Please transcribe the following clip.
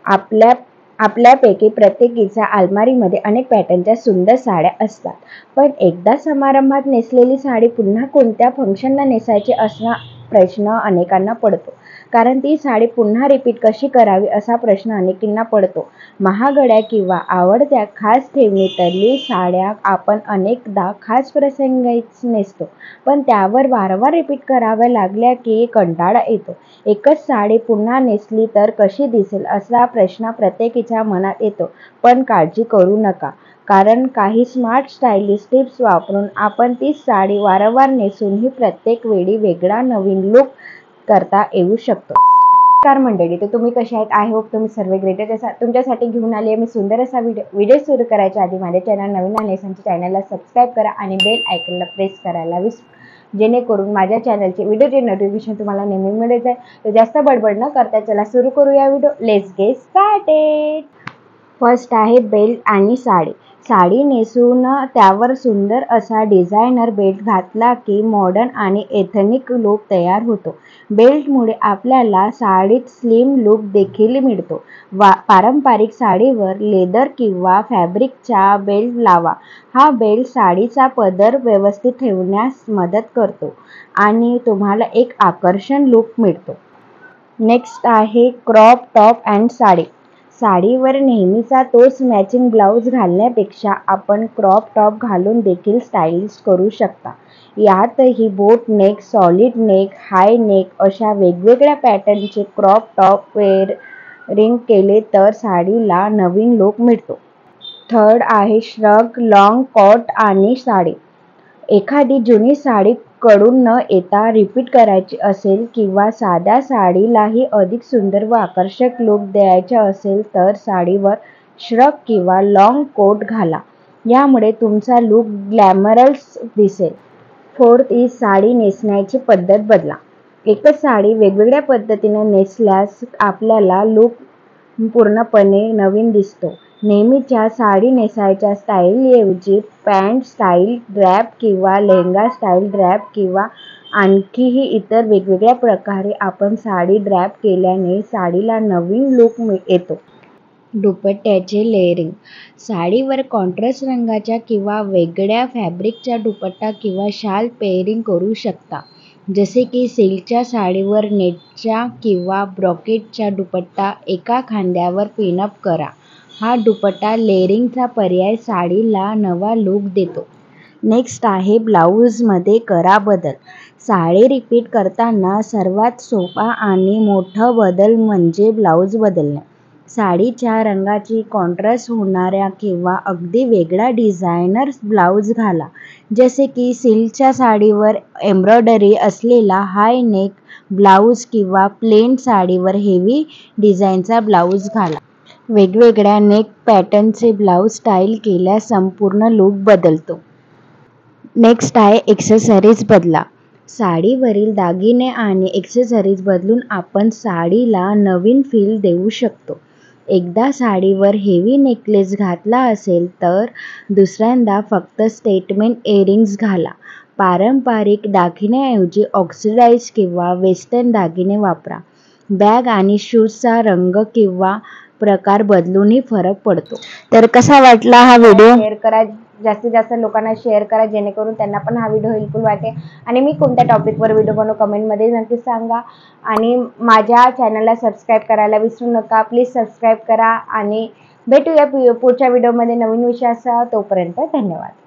आपल्या आपल्यापैकी प्रत्येकीच्या अलमारीमध्ये अनेक पॅटर्नच्या सुंदर साड्या असतात. पण एकदा समारंभात नेसलेली साडी पुन्हा कोणत्या फंक्शनला नेसायची असा प्रश्न अनेकांना पडतो. कारण ती साडी पुन्हा रिपीट कशी करावी असा प्रश्न अनेकांना पडतो. महागड्या किंवा आवडत्या खास ठेवणीतली साड्या आपण अनेकदा खास प्रसंगीच नेसतो. पण त्यावर वारंवार रिपीट कराव्या लागल्या की कंटाळा येतो. एकच साडी पुन्हा नेसली तर कशी दिसेल असा प्रश्न प्रत्येकाच्या मनात येतो. पण काळजी करू नका, कारण काही स्मार्ट स्टायलिश टिप्स वापरून आपण तीच साडी वारंवार नेसूनही प्रत्येक वेळी वेगळा नवीन लूक करता येऊ शकतो. नमस्कार मंडळी, तर तुम्ही कसे आहेत? आय होप तुम्ही सर्व ग्रेटेड असाल. तुमच्यासाठी घेऊन आली आहे मी सुंदर असा व्हिडिओ सुरू करायच्या आधी माझ्या चॅनल नवीन आलेल्या चॅनलला सबस्क्राईब करा आणि बेल आयकॉनला प्रेस करायला विसरू, जेणेकरून माझ्या चॅनलचे व्हिडिओचे नोटिफिकेशन तुम्हाला नेहमी मिळत जाईल. तर जास्त बडबड न करता चला सुरू करूया video. Let's get started. First आहे बेल्ट आणि साडी. साडी नेसून त्यावर सुंदर असा डिझायनर बेल्ट घातला की मॉडर्न आणि एथनिक लूक तयार होतो. बेल्टमुळे आपल्याला साडीत स्लिम लूक देखील मिळतो. पारंपरिक साडीवर लेदर किंवा फॅब्रिकचा बेल्ट लावा. हा बेल्ट साडीचा पदर व्यवस्थित ठेवण्यास मदत करतो आणि तुम्हाला एक आकर्षक लूक मिळतो. नेक्स्ट आहे क्रॉप टॉप अँड साडी. साडीवर नेहमीचा तोच मॅचिंग ब्लाऊज घालण्यापेक्षा आपण क्रॉप टॉप घालून देखील स्टाईलिश करू शकता. यातही बोट नेक, सॉलिड नेक, हाय नेक अशा वेगवेगळ्या पॅटर्नचे क्रॉप टॉप वेअरिंग केले तर साडीला नवीन लूक मिळतो. थर्ड आहे श्रग लॉंग कोट आणि साडी. एखादी जुनी साडी कडून न येता रिपीट करायची असेल किंवा साध्या साडीलाही अधिक सुंदर व आकर्षक लूक द्यायचा असेल तर साडीवर श्रग किंवा लॉंग कोट घाला. यामुळे तुमचा लूक ग्लॅमरस दिसेल. फोर्थ इज साडी नेसण्याची पद्धत बदला. एकच साडी वेगवेगळ्या पद्धतीने नेसल्यास आपल्याला लूक पूर्णपणे नवीन दिसतो. नेहमीच्या साडी नेसायच्या स्टाईलऐवजी पॅन्ट स्टाईल ड्रॅप किंवा लेहंगा स्टाईल ड्रॅप किंवा आणखीही इतर वेगवेगळ्या प्रकारे आपण साडी ड्रॅप केल्याने साडीला नवीन लूक येतो. दुपट्ट्याचे लेअरिंग. साडीवर कॉन्ट्रास्ट रंगाच्या किंवा वेगळ्या फॅब्रिकचा दुपट्टा किंवा शाल पेअरिंग करू शकता. जसे की सिल्कच्या साडीवर नेटचा किंवा ब्रॉकेटचा दुपट्टा एका खांद्यावर पिनअप करा. हा दुपट्टा लेअरिंगचा पर्याय साडीला नवा लूक देतो. नेक्स्ट आहे ब्लाऊजमध्ये करा बदल. साडी रिपीट करताना सर्वात सोपा आणि मोठा बदल म्हणजे ब्लाऊज बदलणे. साडीच्या रंगाची कॉन्ट्रास्ट होणारा किंवा अगदी वेगळा डिझायनर ब्लाऊज घाला. जसे की सिल्कच्या साडीवर एम्ब्रॉयडरी असलेला हाय नेक ब्लाऊज किंवा प्लेन साडीवर हेवी डिझाईनचा ब्लाऊज घाला. वेगवेगळ्या नेक पॅटर्नचे ब्लाऊज स्टाईल केल्यास संपूर्ण लूक बदलतो. नेक्स्ट आहे एक्सेसरीज बदला. साडीवरील दागिने आणि एक्सेसरीज बदलून आपण साडीला नवीन फील देऊ शकतो. एकदा साडीवर हेवी नेकलेस घातला असेल तर दुसऱ्यांदा फक्त स्टेटमेंट इयरिंग्ज घाला. पारंपरिक दागिन्यांऐवजी ऑक्सिडाइज किंवा वेस्टर्न दागिने वापरा. बॅग आणि शूजचा रंग किंवा प्रकार बदलूनही फरक पडतो. तर कसा वाटला हा व्हिडिओ? शेअर करा, जास्तीत जास्त लोकांना शेअर करा, जेणेकरून त्यांना पण हा व्हिडिओ हेल्पफुल वाटेल. आणि मी कोणत्या टॉपिकवर व्हिडिओ बनवू कमेंटमध्ये नक्की सांगा. आणि माझ्या चॅनलला सबस्क्राईब करायला विसरू नका. प्लीज सबस्क्राईब करा आणि भेटूया पुढच्या व्हिडिओमध्ये नवीन विषयासह. तोपर्यंत धन्यवाद.